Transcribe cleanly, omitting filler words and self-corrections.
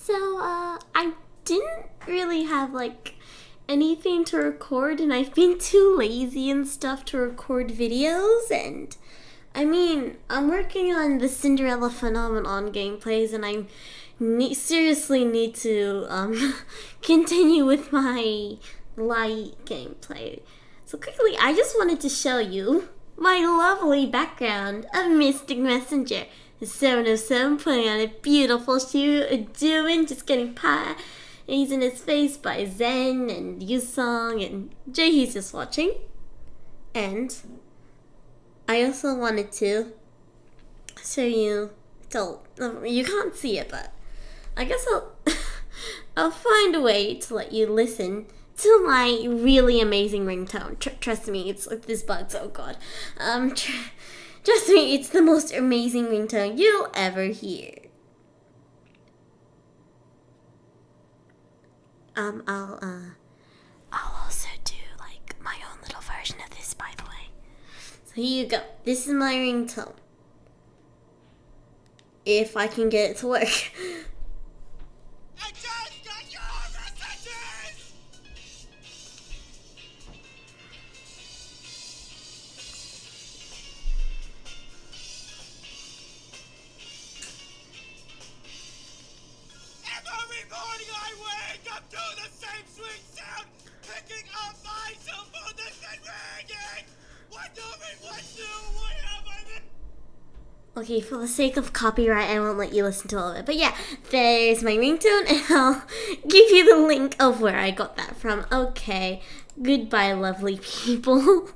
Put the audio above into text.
So, I didn't really have, like, anything to record, and I've been too lazy and stuff to record videos, and, I mean, I'm working on the Cinderella Phenomenon gameplays, and I seriously need to, continue with my light gameplay. So quickly, I just wanted to show you my lovely background of Mystic Messenger. 707 putting on a beautiful shoe, doing just getting pie. He's in his face by Zen and Yusong, and Jay-He's just watching. And I also wanted to show you, so you can't see it, but I guess I'll find a way to let you listen to my really amazing ringtone. Trust me, it's like this bugs. Oh god. Trust me, it's the most amazing ringtone you'll ever hear. I'll also do like my own little version of this, by the way. So here you go. This is my ringtone. If I can get it to work. I just got your messages! Every morning I wake up to the same sweet sound, picking up my cell phone that's been ringing. What have I been? Okay, for the sake of copyright, I won't let you listen to all of it. But yeah, there's my ringtone, and I'll give you the link of where I got that from. Okay, goodbye, lovely people.